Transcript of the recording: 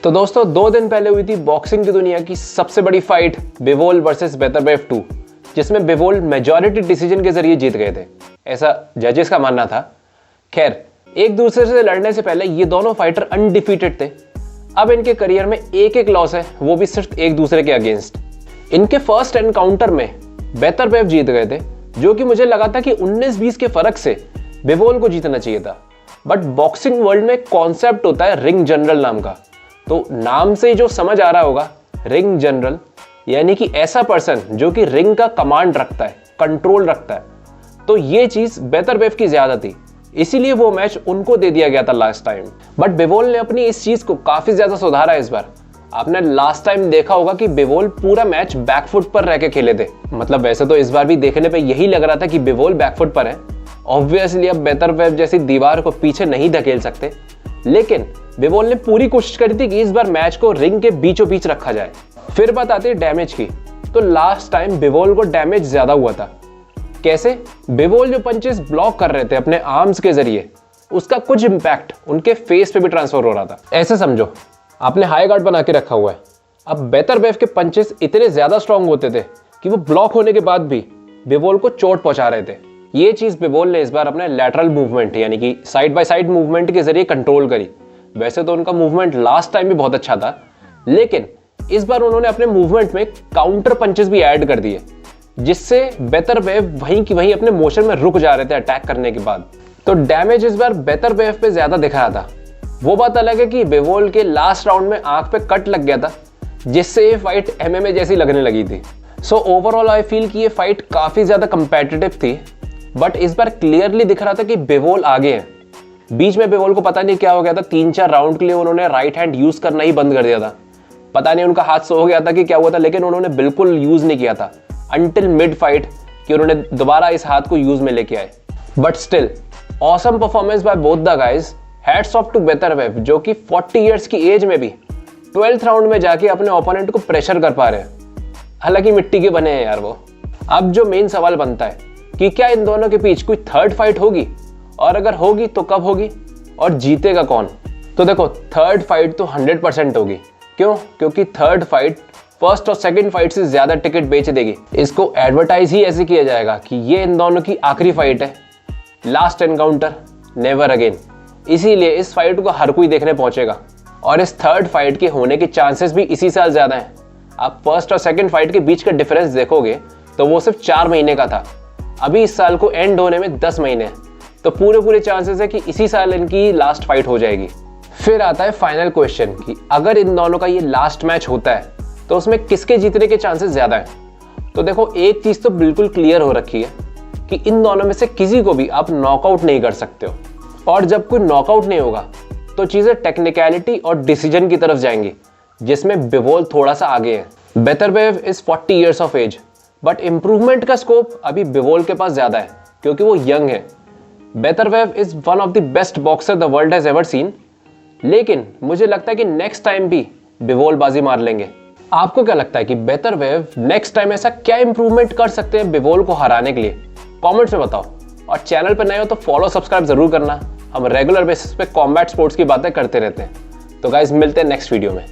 तो दोस्तों 2 दिन पहले हुई थी बॉक्सिंग की दुनिया की सबसे बड़ी फाइट बिवोल वर्सेस बेतरबेव 2, जिसमें बिवोल मेजॉरिटी डिसीजन के जरिए जीत गए थे, ऐसा जजेस का मानना था। खैर, एक दूसरे से लड़ने से पहले ये दोनों फाइटर अनडिफीटेड थे। अब इनके करियर में एक लॉस है, वो भी सिर्फ एक दूसरे के अगेंस्ट। इनके फर्स्ट एनकाउंटर में बेतरबेव जीत गए थे, जो कि मुझे लगा था कि 19-20 के फर्क से बिवोल को जीतना चाहिए था। बट बॉक्सिंग वर्ल्ड में एक कॉन्सेप्ट होता है रिंग जनरल नाम का, तो नाम से जो समझ आ रहा होगा रिंग जनरल, यानी कि ऐसा पर्सन जो कि रिंग का कमांड रखता है, कंट्रोल रखता है। तो ये चीज बेतरबेव की ज्यादा थी, इसीलिए वो मैच उनको दे दिया गया था लास्ट टाइम। बट बिवोल ने अपनी इस चीज को काफी ज्यादा सुधारा इस बार। आपने लास्ट टाइम देखा होगा कि बिवोल पूरा मैच बैकफुट पर रह के खेले थे। मतलब वैसे तो इस बार भी देखने पे यही लग रहा था कि बिवोल बैकफुट पर है। ऑब्वियसली अब बेतरबेव जैसी दीवार को पीछे नहीं धकेल सकते, लेकिन बिवोल ने पूरी कोशिश करी थी कि इस बार मैच को रिंग के बीचों बीच रखा जाए। फिर बात आती है डैमेज की, तो लास्ट टाइम बिवोल को डैमेज ज्यादा हुआ था। कैसे? बिवोल जो पंचेस ब्लॉक कर रहे थे अपने आर्म्स के जरिए, उसका कुछ इंपैक्ट उनके फेस पे भी ट्रांसफर हो रहा था। ऐसे समझो आपने हाई गार्ड बना के रखा हुआ है। अब बेतरबेव के पंचेस इतने ज्यादा स्ट्रांग होते थे कि वो ब्लॉक होने के बाद भी बिवोल को चोट पहुंचा रहे थे। ये चीज बिवोल ने इस बार अपने लैटरल मूवमेंट यानी कि साइड बाय साइड मूवमेंट के जरिए कंट्रोल करी। वैसे तो उनका मूवमेंट लास्ट टाइम भी बहुत अच्छा था, लेकिन इस बार उन्होंने अपने मूवमेंट में काउंटर पंचेस भी ऐड कर दिए, जिससे बेतरबेव वहीं की वहीं अपने मोशन में रुक जा रहे थे अटैक करने के बाद। तो डैमेज इस बार बेतरबेव पे ज्यादा दिख रहा था। वो बात अलग है कि बिवोल के लास्ट राउंड में आंख पे कट लग गया था, जिससे ये फाइट एमएमए जैसी लगने लगी थी। सो ओवरऑल आई फील कि ये फाइट काफी ज्यादा कंपेटिटिव थी, बट इस बार क्लियरली दिख रहा था कि बिवोल आगे है। बीच में बिवोल को पता नहीं क्या हो गया था, 3-4 राउंड के लिए उन्होंने राइट हैंड यूज करना ही बंद कर दिया था। पता नहीं उनका हाथ सो गया था कि क्या हुआ था, लेकिन उन्होंने बिल्कुल यूज नहीं किया था अंटिल मिड फाइट कि उन्होंने दोबारा इस हाथ को यूज में लेके आए। But still awesome performance by both the guys. Hats off to Beterbiev, जो कि 40 इयर्स की एज में भी 12th राउंड में जाके अपने ओपोनेंट को प्रेशर कर पा रहे हैं। हालांकि मिट्टी के बने हैं यार वो। अब जो मेन सवाल बनता है कि क्या इन दोनों के बीच कोई थर्ड फाइट होगी, और अगर होगी तो कब होगी और जीतेगा कौन? तो देखो, थर्ड फाइट तो 100% होगी। क्यों? क्योंकि थर्ड फाइट फर्स्ट और सेकंड फाइट से ज्यादा टिकट बेच देगी। इसको एडवर्टाइज ही ऐसे किया जाएगा कि ये इन दोनों की आखिरी फाइट है, लास्ट एनकाउंटर, नेवर अगेन। इसीलिए इस फाइट को हर कोई देखने पहुंचेगा, और इस थर्ड फाइट के होने के चांसेस भी इसी साल ज्यादा हैं। आप फर्स्ट और सेकंड फाइट के बीच का डिफरेंस देखोगे तो वो सिर्फ 4 महीने का था। अभी इस साल को एंड होने में 10 महीने हैं, तो पूरे चांसेस है कि इसी साल इनकी लास्ट फाइट हो जाएगी। फिर आता है फाइनल क्वेश्चन कि अगर इन दोनों का ये लास्ट मैच होता है तो उसमें किसके जीतने के चांसेस ज्यादा हैं? तो देखो, एक चीज तो बिल्कुल क्लियर हो रखी है कि इन दोनों में से किसी को भी आप नॉकआउट नहीं कर सकते हो, और जब कोई नॉकआउट नहीं होगा तो चीजें टेक्निकलिटी और डिसीजन की तरफ जाएंगी, जिसमें बिवोल थोड़ा सा आगे है। Beterbiev is 40 years of age, but improvement का स्कोप अभी बिवोल के पास ज्यादा है क्योंकि वो यंग है। Beterbiev is one of the best boxer the world has ever seen, लेकिन मुझे लगता है कि नेक्स्ट टाइम भी बिवोल बाजी मार लेंगे। आपको क्या लगता है कि बेतरबेव नेक्स्ट टाइम ऐसा क्या इंप्रूवमेंट कर सकते हैं बिवोल को हराने के लिए? कमेंट्स में बताओ, और चैनल पर नए हो तो फॉलो सब्सक्राइब जरूर करना। हम रेगुलर बेसिस पे कॉम्बैट स्पोर्ट्स की बातें करते रहते हैं। तो गाइज मिलते हैं नेक्स्ट वीडियो में।